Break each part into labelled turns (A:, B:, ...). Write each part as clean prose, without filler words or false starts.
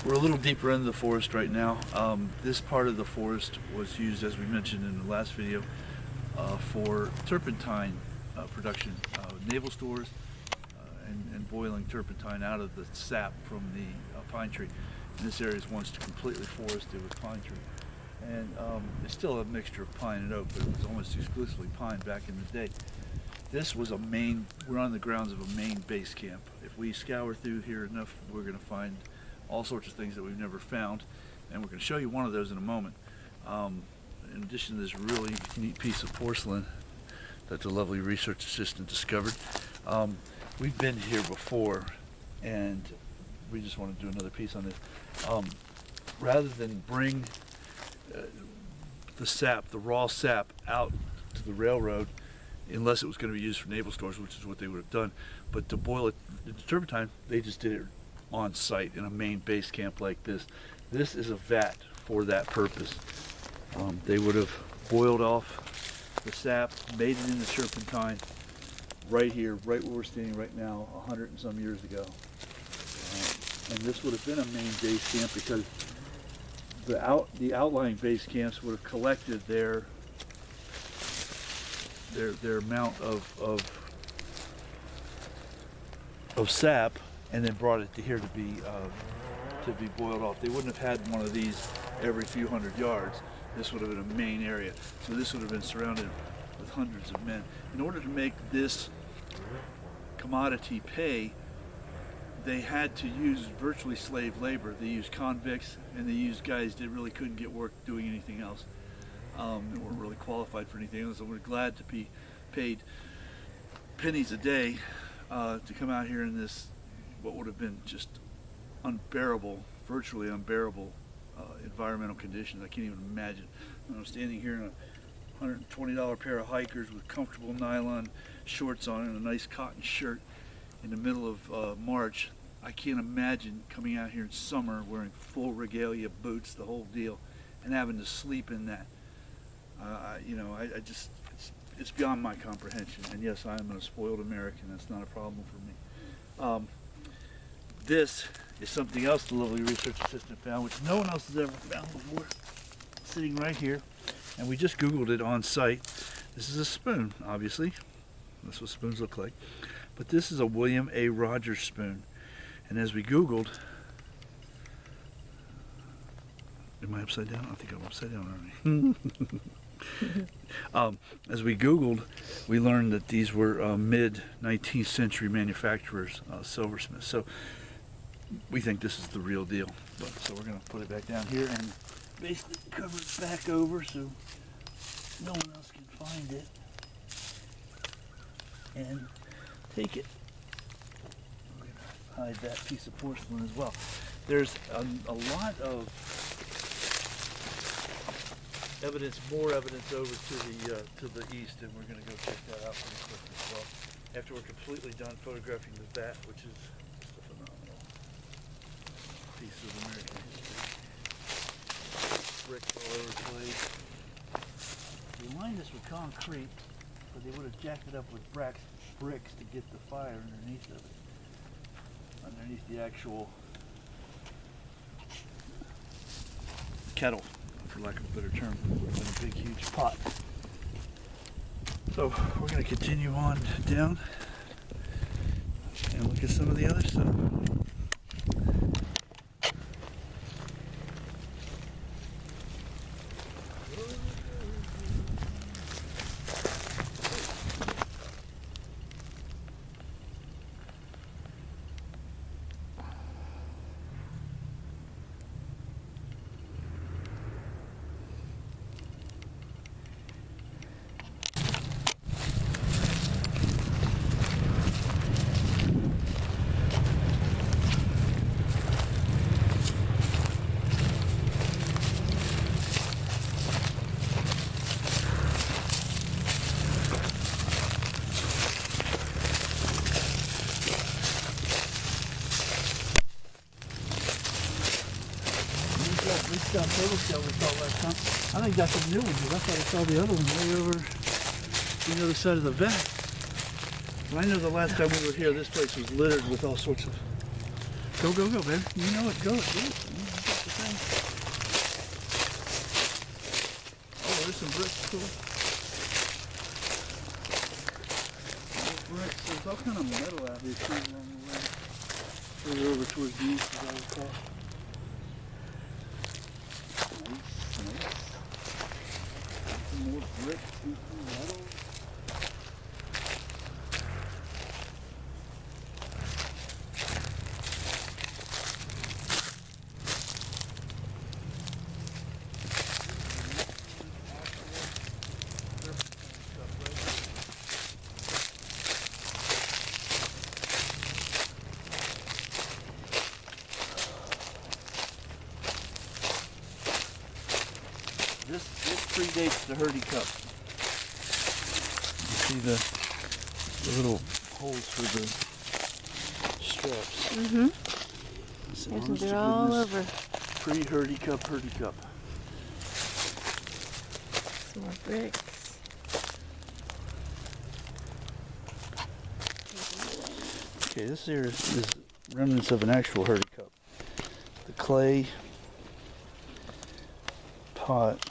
A: We're a little deeper into the forest right now. This part of the forest was used, as we mentioned in the last video, for turpentine production. Naval Stores and boiling turpentine out of the sap from the pine tree. And this area is once completely forested with pine tree. And it's still a mixture of pine and oak, but it was almost exclusively pine back in the day. This was we're on the grounds of a main base camp. If we scour through here enough, we're going to find all sorts of things that we've never found, and we're going to show you one of those in a moment. In addition to this really neat piece of porcelain that the lovely research assistant discovered, we've been here before, and we just want to do another piece on this. Rather than bring the raw sap out to the railroad, unless it was going to be used for Naval Stores, which is what they would have done, but to boil it into turpentine, they just did it on site in a main base camp like this. This is a vat for that purpose. They would have boiled off the sap, made it into turpentine right here, right where we're standing right now, 100 and some years ago. And this would have been a main base camp because the outlying base camps would have collected their amount of sap and then brought it to here to be boiled off. They wouldn't have had one of these every few hundred yards. This would have been a main area. So this would have been surrounded with hundreds of men. In order to make this commodity pay, they had to use virtually slave labor. They used convicts, and they used guys that really couldn't get work doing anything else. They weren't really qualified for anything else. So we're glad to be paid pennies a day to come out here in this, what would have been just unbearable, virtually unbearable environmental conditions. I can't even imagine. I'm standing here in a $120 pair of hikers with comfortable nylon shorts on and a nice cotton shirt in the middle of March. I can't imagine coming out here in summer wearing full regalia, boots, the whole deal, and having to sleep in that. I just, it's beyond my comprehension. And yes, I am a spoiled American. That's not a problem for me. This is something else the lovely research assistant found, which no one else has ever found before, sitting right here. And we just Googled it on site. This is a spoon, obviously. That's what spoons look like. But this is a William A. Rogers spoon. And as we Googled, am I upside down? I think I'm upside down, aren't I? As we Googled, we learned that these were mid-19th century manufacturers, silversmiths. So we think this is the real deal. So we're going to put it back down here and basically cover it back over so no one else can find it and take it. We're going to hide that piece of porcelain as well. There's a lot of evidence, more evidence over to the east, and we're going to go check that out pretty quick as well. After we're completely done photographing the vat, which is just a phenomenal piece of American history. Bricks all over the place. They lined this with concrete, but they would have jacked it up with bricks to get the fire underneath of it, underneath the actual kettle, for lack of a better term, in a big huge pot. So we're going to continue on down and look at some of the other stuff. We saw last time. I think that's a new one, because I thought I saw the other one way over the other side of the vat. I know the last time we were here, this place was littered with all sorts of Go, go, go, baby. You know it. Go, do it. You got the thing. Oh, there's some bricks, cool. Bricks. There's all kind of metal out here too along the way. Further over towards the east, as I recall. Nice. Some more bricks, some metal. This predates the Hurdy Cup. You see the little holes for the straps.
B: Mm-hmm. They're all over.
A: Pre-Hurdy Cup, Hurdy Cup.
B: Some more bricks.
A: Okay, this here is remnants of an actual Hurdy Cup. The clay pot,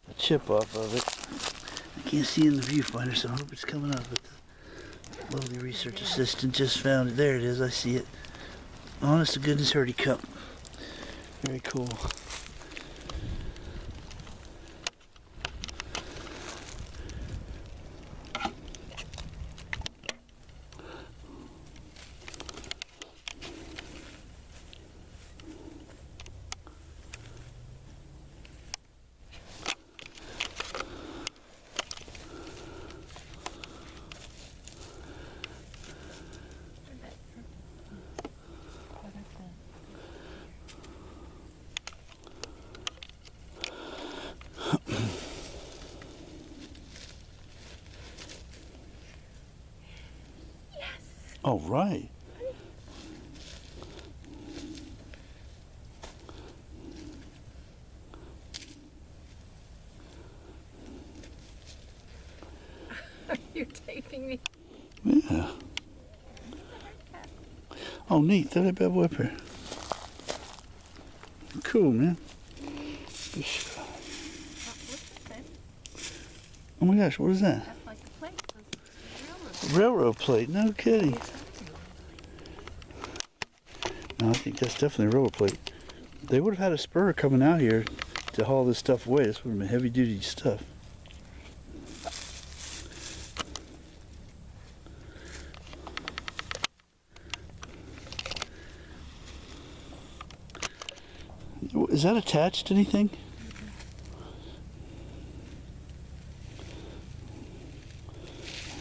A: a chip off of it. I can't see in the viewfinder, so I hope it's coming up. But the lovely research assistant just found it. There it is. I see it. Honest to goodness Hurdy Cup. Very cool. All right.
B: You're taping me.
A: Yeah. Oh, neat. Throw that bad boy up here. Cool, man. Good shot.
B: What's that?
A: Oh my gosh, what is that?
B: That's like a plate.
A: Railroad plate. No kidding. No, I think that's definitely a railroad plate. They would have had a spur coming out here to haul this stuff away. This would have been heavy duty stuff. Is that attached to anything?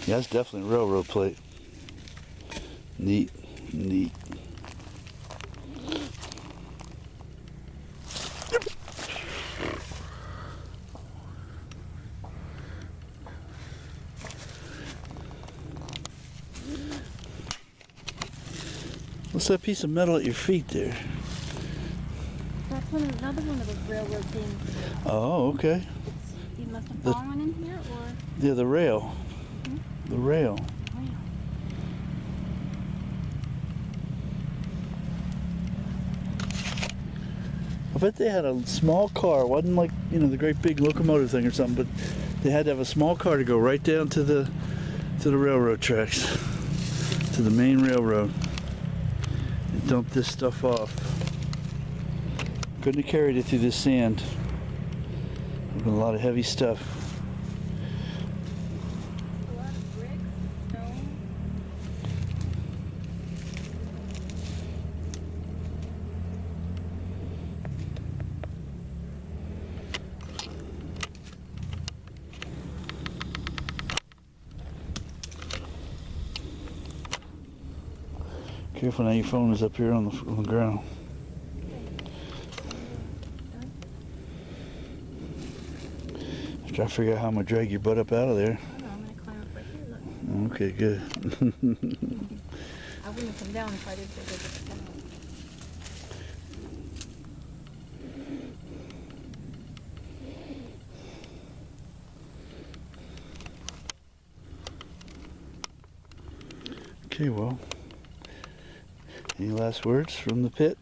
A: Yeah, that's definitely a railroad plate. Neat, neat. What's that piece of metal at your feet there?
B: That's another one of those railroad things.
A: Oh, okay.
B: You must have fallen in here, or?
A: Yeah, the rail.
B: Mm-hmm.
A: The rail. I bet they had a small car. It wasn't like, you know, the great big locomotive thing or something, but they had to have a small car to go right down to the railroad tracks, to the main railroad, and dump this stuff off. Couldn't have carried it through this sand. A lot of heavy stuff.
B: A lot of bricks, stone.
A: Careful now, your phone is up here on the ground. Try to figure out how I'm going to drag your butt up out of there.
B: Oh, no, I'm going to climb up right here, look.
A: Okay, good.
B: I wouldn't come down if I didn't think I could come down.
A: Okay, well, Any last words from the pit?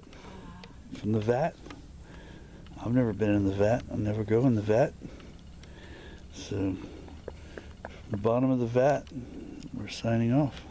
A: From the vat? I've never been in the vat. I never go in the vat. So, from the bottom of the vat, we're signing off.